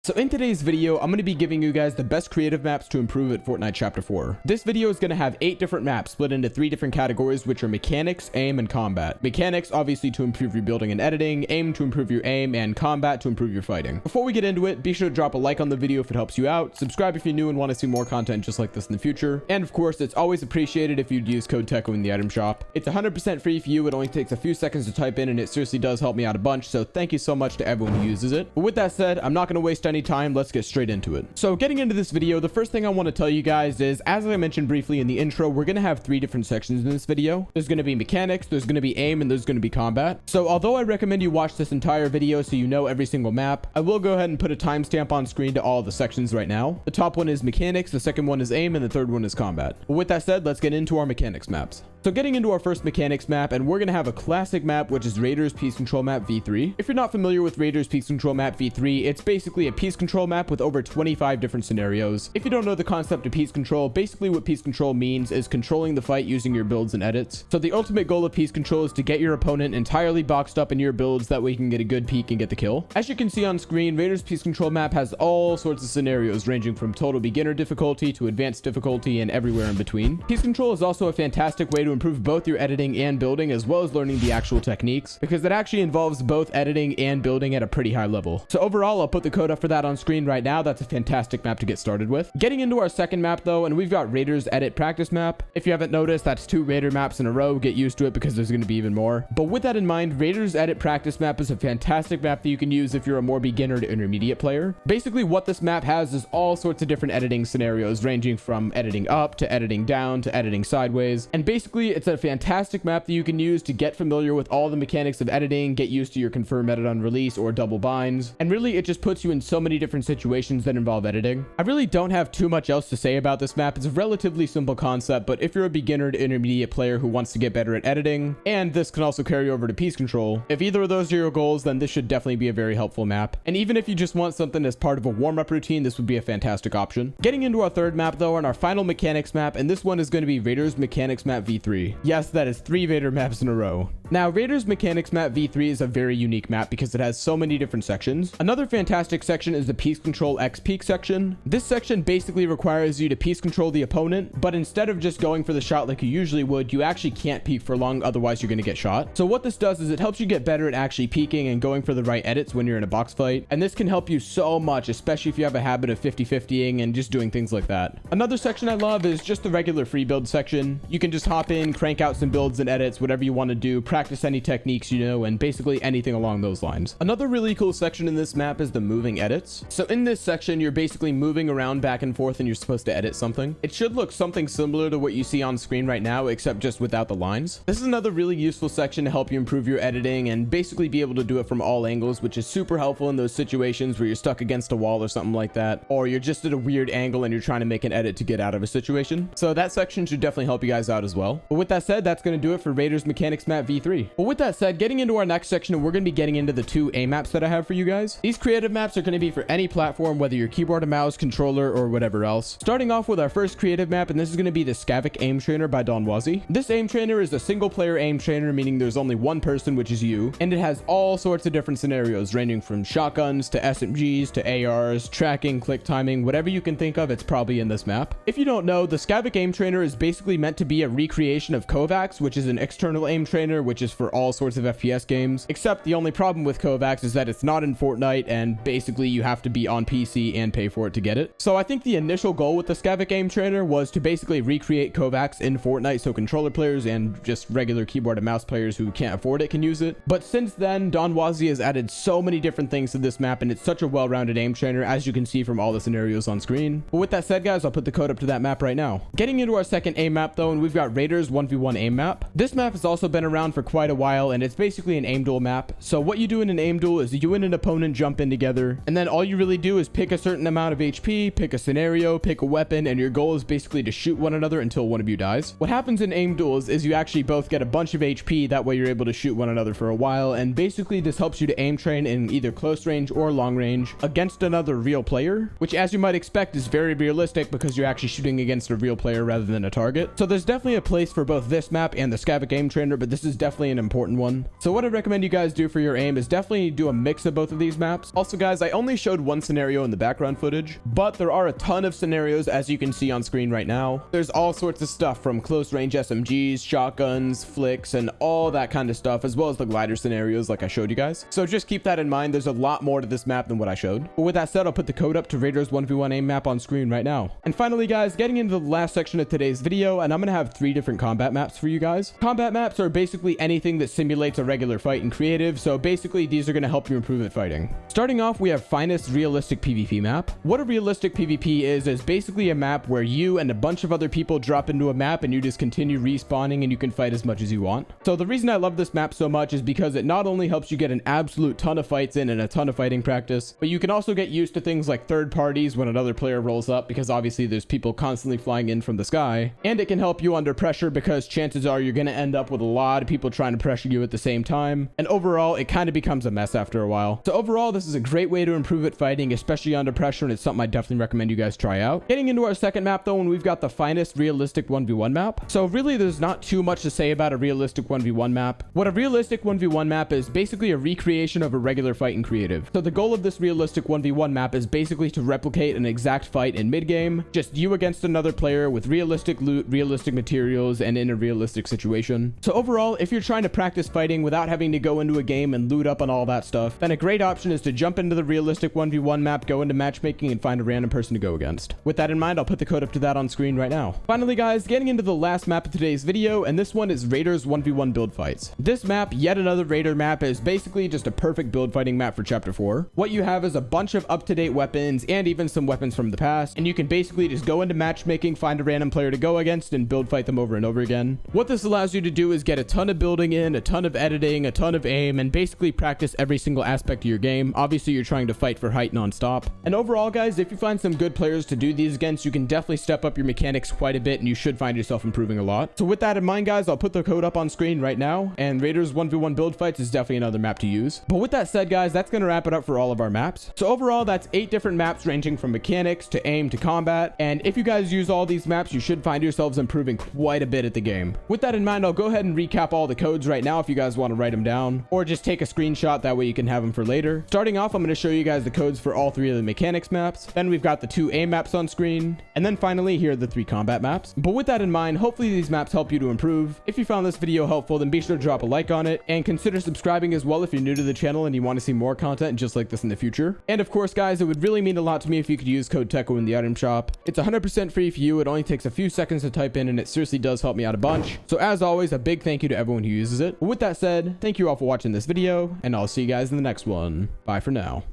So in today's video, I'm going to be giving you guys the best creative maps to improve at Fortnite Chapter 4. This video is going to have 8 different maps split into 3 different categories, which are mechanics, aim, and combat. Mechanics, obviously, to improve your building and editing, aim to improve your aim, and combat to improve your fighting. Before we get into it, be sure to drop a like on the video if it helps you out, subscribe if you're new and want to see more content just like this in the future, and of course, it's always appreciated if you'd use code Teckoh in the item shop. It's 100% free for you, it only takes a few seconds to type in, and it seriously does help me out a bunch, so thank you so much to everyone who uses it. But with that said, I'm not going to waste any time, let's get straight into it. So getting into this video, the first thing I want to tell you guys is, as I mentioned briefly in the intro, we're going to have 3 different sections in this video. There's going to be mechanics, there's going to be aim, and there's going to be combat. So although I recommend you watch this entire video so you know every single map, I will go ahead and put a timestamp on screen to all the sections right now. The top one is mechanics, the second one is aim, and the third one is combat. But with that said, let's get into our mechanics maps. So getting into our first mechanics map, and we're going to have a classic map, which is Raiders Peace Control Map V3. If you're not familiar with Raiders Peace Control Map V3, it's basically a peace control map with over 25 different scenarios. If you don't know the concept of peace control, basically what peace control means is controlling the fight using your builds and edits. So the ultimate goal of peace control is to get your opponent entirely boxed up in your builds, that way you can get a good peek and get the kill. As you can see on screen, Raiders Peace Control Map has all sorts of scenarios ranging from total beginner difficulty to advanced difficulty and everywhere in between. Peace control is also a fantastic way to improve both your editing and building, as well as learning the actual techniques, because it actually involves both editing and building at a pretty high level. So overall, I'll put the code up for that on screen right now. That's a fantastic map to get started with. Getting into our second map though, and we've got Raiders Edit Practice Map. If you haven't noticed, that's 2 Raider maps in a row. Get used to it because there's going to be even more. But with that in mind, Raiders Edit Practice Map is a fantastic map that you can use if you're a more beginner to intermediate player. Basically what this map has is all sorts of different editing scenarios, ranging from editing up to editing down to editing sideways. And basically it's a fantastic map that you can use to get familiar with all the mechanics of editing, get used to your confirm edit on release or double binds, and really it just puts you in so many different situations that involve editing. I really don't have too much else to say about this map. It's a relatively simple concept, but if you're a beginner to intermediate player who wants to get better at editing, and this can also carry over to peace control, if either of those are your goals, then this should definitely be a very helpful map. And even if you just want something as part of a warm-up routine, this would be a fantastic option. Getting into our third map though, and our final mechanics map, and this one is going to be Raiders Mechanics Map V3. Yes, that is 3 Raider maps in a row. Now, Raiders Mechanics Map V3 is a very unique map because it has so many different sections. Another fantastic section is the Peace Control X Peek section. This section basically requires you to peace control the opponent, but instead of just going for the shot like you usually would, you actually can't peek for long, otherwise you're going to get shot. So what this does is it helps you get better at actually peeking and going for the right edits when you're in a box fight, and this can help you so much, especially if you have a habit of 50-50ing and just doing things like that. Another section I love is just the regular free build section. You can just hop in, crank out some builds and edits, whatever you want to do, practice any techniques you know, and basically anything along those lines. Another really cool section in this map is the moving edits. So in this section, you're basically moving around back and forth and you're supposed to edit something. It should look something similar to what you see on screen right now, except just without the lines. This is another really useful section to help you improve your editing and basically be able to do it from all angles, which is super helpful in those situations where you're stuck against a wall or something like that, or you're just at a weird angle and you're trying to make an edit to get out of a situation. So that section should definitely help you guys out as well. But with that said, that's going to do it for Raiders Mechanics Map V3. But with that said, getting into our next section, we're going to be getting into the 2 aim maps that I have for you guys. These creative maps are going to be for any platform, whether you're keyboard and mouse, controller, or whatever else. Starting off with our first creative map, and this is going to be the Scavik Aim Trainer by Donwazi. This aim trainer is a single player aim trainer, meaning there's only one person, which is you, and it has all sorts of different scenarios, ranging from shotguns to SMGs to ARs, tracking, click timing, whatever you can think of, it's probably in this map. If you don't know, the Scavik Aim Trainer is basically meant to be a recreation of Kovacs, which is an external aim trainer, which is for all sorts of FPS games, except the only problem with Kovacs is that it's not in Fortnite, and basically you have to be on PC and pay for it to get it. So I think the initial goal with the Scavik Aim Trainer was to basically recreate Kovacs in Fortnite so controller players and just regular keyboard and mouse players who can't afford it can use it. But since then, Donwazi has added so many different things to this map, and it's such a well-rounded aim trainer, as you can see from all the scenarios on screen. But with that said, guys, I'll put the code up to that map right now. Getting into our second aim map though, and we've got Raiders 1v1 aim map. This map has also been around for quite a while, and it's basically an aim duel map. So what you do in an aim duel is you and an opponent jump in together, and then all you really do is pick a certain amount of HP, pick a scenario, pick a weapon, and your goal is basically to shoot one another until one of you dies. What happens in aim duels is you actually both get a bunch of HP, that way you're able to shoot one another for a while, and basically this helps you to aim train in either close range or long range against another real player, which as you might expect is very realistic because you're actually shooting against a real player rather than a target. So there's definitely a place for both this map and the Scavik Aim Trainer, but this is definitely definitely an important one. So what I recommend you guys do for your aim is definitely do a mix of both of these maps. Also guys, I only showed one scenario in the background footage, but there are a ton of scenarios as you can see on screen right now. There's all sorts of stuff from close range SMGs, shotguns, flicks, and all that kind of stuff, as well as the glider scenarios like I showed you guys. So just keep that in mind. There's a lot more to this map than what I showed. But with that said, I'll put the code up to Raiders 1v1 aim map on screen right now. And finally guys, getting into the last section of today's video, and I'm gonna have 3 different combat maps for you guys. Combat maps are basically anything that simulates a regular fight in creative, so basically these are going to help you improve at fighting. Starting off, we have Finest Realistic PvP map. What a realistic PvP is basically a map where you and a bunch of other people drop into a map and you just continue respawning and you can fight as much as you want. So the reason I love this map so much is because it not only helps you get an absolute ton of fights in and a ton of fighting practice, but you can also get used to things like third parties when another player rolls up, because obviously there's people constantly flying in from the sky, and it can help you under pressure because chances are you're going to end up with a lot of people trying to pressure you at the same time, and overall it kind of becomes a mess after a while. So overall, this is a great way to improve at fighting, especially under pressure, and it's something I definitely recommend you guys try out. Getting into our second map though, and we've got the Finest Realistic 1v1 map. So really there's not too much to say about a realistic 1v1 map. What a realistic 1v1 map is basically a recreation of a regular fight in creative. So the goal of this realistic 1v1 map is basically to replicate an exact fight in mid game, just you against another player with realistic loot, realistic materials, and in a realistic situation. So overall, if you're trying to practice fighting without having to go into a game and loot up on all that stuff, then a great option is to jump into the realistic 1v1 map, go into matchmaking, and find a random person to go against. With that in mind, I'll put the code up to that on screen right now. Finally guys, getting into the last map of today's video, and this one is Raiders 1v1 build fights. This map, yet another Raider map, is basically just a perfect build fighting map for Chapter 4. What you have is a bunch of up-to-date weapons and even some weapons from the past, and you can basically just go into matchmaking, find a random player to go against, and build fight them over and over again. What this allows you to do is get a ton of building in, a ton of editing, a ton of aim, and basically practice every single aspect of your game. Obviously you're trying to fight for height non-stop. And overall guys, if you find some good players to do these against, you can definitely step up your mechanics quite a bit, and you should find yourself improving a lot. So with that in mind guys, I'll put the code up on screen right now, and Raiders 1v1 build fights is definitely another map to use. But with that said guys, that's going to wrap it up for all of our maps. So overall, that's 8 different maps ranging from mechanics to aim to combat, and if you guys use all these maps, you should find yourselves improving quite a bit at the game. With that in mind, I'll go ahead and recap all the codes right now if you guys want to write them down, or just take a screenshot, that way you can have them for later. Starting off, I'm going to show you guys the codes for all 3 of the mechanics maps, then we've got the 2 aim maps on screen, and then finally here are the 3 combat maps. But with that in mind, hopefully these maps help you to improve. If you found this video helpful, then be sure to drop a like on it, and consider subscribing as well if you're new to the channel and you want to see more content just like this in the future. And of course guys, it would really mean a lot to me if you could use code Teckoh in the item shop. It's 100% free for you. It only takes a few seconds to type in, and it seriously does help me out a bunch. So as always, a big thank you to everyone who uses it. But with that said, thank you all for watching this video, and I'll see you guys in the next one. Bye for now.